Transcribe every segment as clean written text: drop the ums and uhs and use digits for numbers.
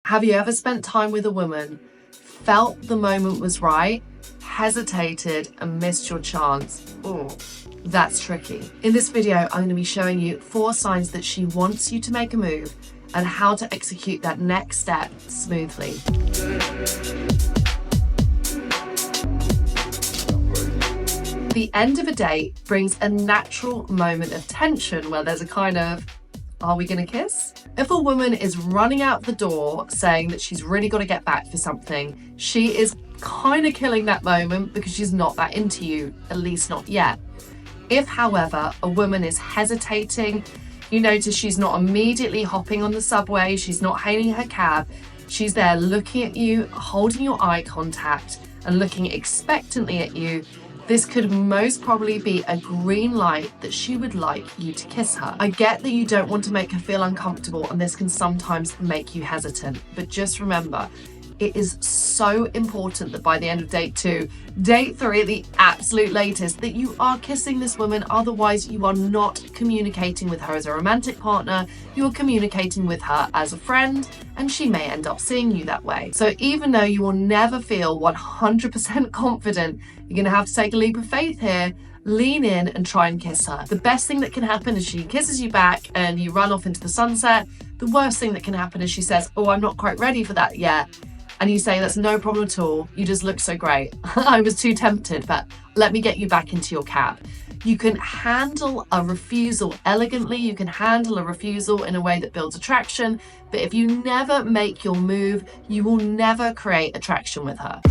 Have you ever spent time with a woman, felt the moment was right, hesitated and missed your chance? Oh, that's tricky. In this video, I'm going to be showing you 4 signs that she wants you to make a move and how to execute that next step smoothly. The end of a date brings a natural moment of tension where there's a kind of, are we gonna kiss? If a woman is running out the door saying that she's really got to get back for something, she is kind of killing that moment because she's not that into you, at least not yet. If, however, a woman is hesitating, you notice she's not immediately hopping on the subway, she's not hailing her cab, she's there looking at you, holding your eye contact and looking expectantly at you, this could most probably be a green light that she would like you to kiss her. I get that you don't want to make her feel uncomfortable and this can sometimes make you hesitant, but just remember, it is so important that by the end of date 2, date 3 at the absolute latest, that you are kissing this woman, otherwise you are not communicating with her as a romantic partner, you are communicating with her as a friend, and she may end up seeing you that way. So even though you will never feel 100% confident, you're gonna have to take a leap of faith here, lean in and try and kiss her. The best thing that can happen is she kisses you back and you run off into the sunset. The worst thing that can happen is she says, oh, I'm not quite ready for that yet. And you say, that's no problem at all. You just look so great. I was too tempted, but let me get you back into your cab. You can handle a refusal elegantly. You can handle a refusal in a way that builds attraction. But if you never make your move, you will never create attraction with her.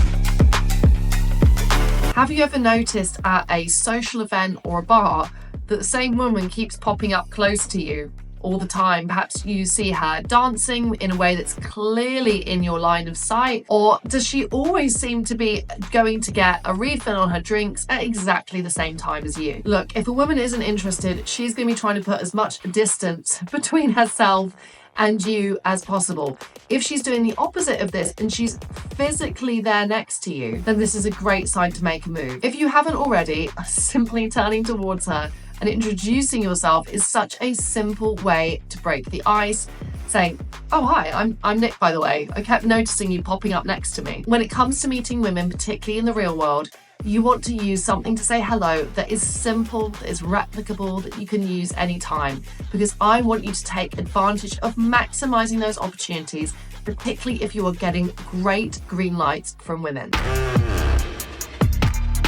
Have you ever noticed at a social event or a bar that the same woman keeps popping up close to you all the time? Perhaps you see her dancing in a way that's clearly in your line of sight, or does she always seem to be going to get a refill on her drinks at exactly the same time as you? Look, if a woman isn't interested, she's going to be trying to put as much distance between herself and you as possible. If she's doing the opposite of this and she's physically there next to you, then this is a great sign to make a move. If you haven't already, simply turning towards her and introducing yourself is such a simple way to break the ice, saying, oh hi, I'm Nick, by the way. I kept noticing you popping up next to me. When it comes to meeting women, particularly in the real world, you want to use something to say hello that is simple, that is replicable, that you can use anytime, because I want you to take advantage of maximizing those opportunities, particularly if you are getting great green lights from women.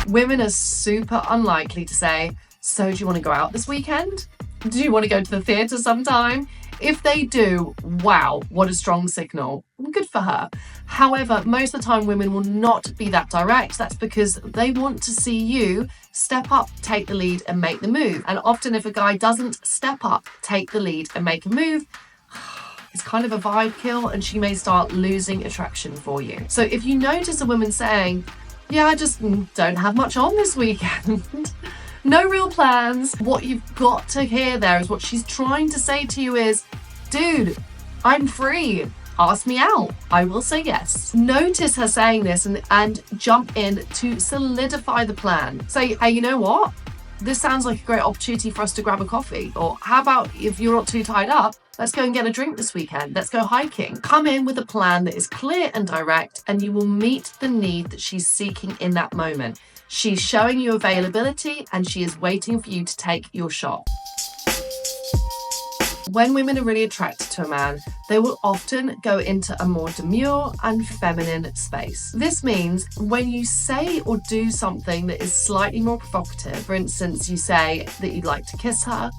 Women are super unlikely to say, so do you want to go out this weekend? Do you want to go to the theatre sometime? If they do, wow, what a strong signal. Good for her. However, most of the time women will not be that direct. That's because they want to see you step up, take the lead and make the move. And often if a guy doesn't step up, take the lead and make a move, it's kind of a vibe kill and she may start losing attraction for you. So if you notice a woman saying, yeah, I just don't have much on this weekend, no real plans, what you've got to hear there is what she's trying to say to you is, dude, I'm free. Ask me out. I will say yes. Notice her saying this and jump in to solidify the plan. Say, hey, you know what? This sounds like a great opportunity for us to grab a coffee. Or how about if you're not too tied up, let's go and get a drink this weekend. Let's go hiking. Come in with a plan that is clear and direct and you will meet the need that she's seeking in that moment. She's showing you availability and she is waiting for you to take your shot. When women are really attracted to a man, they will often go into a more demure and feminine space. This means when you say or do something that is slightly more provocative, for instance, you say that you'd like to kiss her,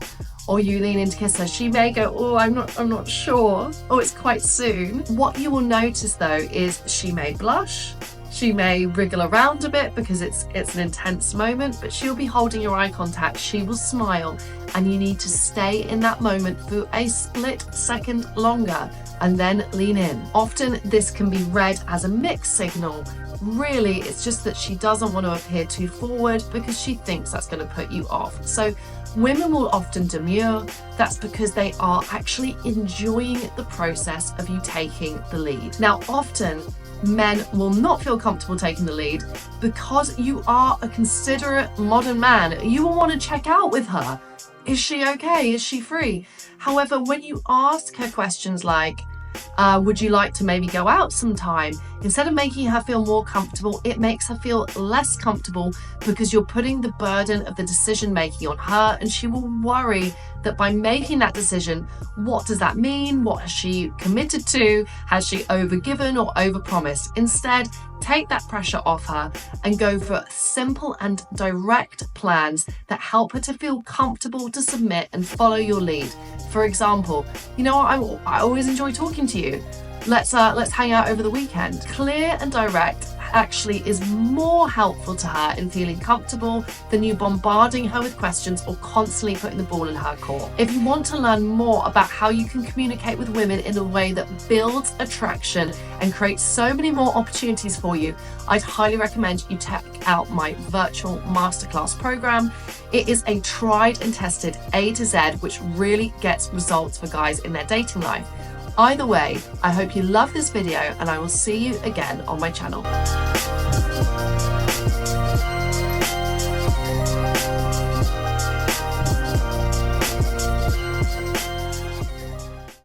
or you lean in to kiss her, she may go, oh, I'm not sure, or it's quite soon. What you will notice though is she may blush, she may wriggle around a bit because it's an intense moment, but she'll be holding your eye contact, she will smile, and you need to stay in that moment for a split second longer and then lean in. Often this can be read as a mixed signal. Really, it's just that she doesn't want to appear too forward because she thinks that's going to put you off. So women will often demur. That's because they are actually enjoying the process of you taking the lead. Now, often men will not feel comfortable taking the lead because you are a considerate modern man. You will want to check out with her. Is she okay? Is she free? However, when you ask her questions like, Would you like to maybe go out sometime? Instead of making her feel more comfortable, it makes her feel less comfortable because you're putting the burden of the decision making on her, and she will worry that by making that decision, what does that mean? What has she committed to? Has she overgiven or overpromised? Instead, take that pressure off her and go for simple and direct plans that help her to feel comfortable to submit and follow your lead. For example, I always enjoy talking to you. Let's hang out over the weekend. Clear and direct actually is more helpful to her in feeling comfortable than you bombarding her with questions or constantly putting the ball in her court. If you want to learn more about how you can communicate with women in a way that builds attraction and creates so many more opportunities for you, I'd highly recommend you check out my virtual masterclass program. It is a tried and tested A to Z, which really gets results for guys in their dating life. Either way, I hope you love this video, and I will see you again on my channel.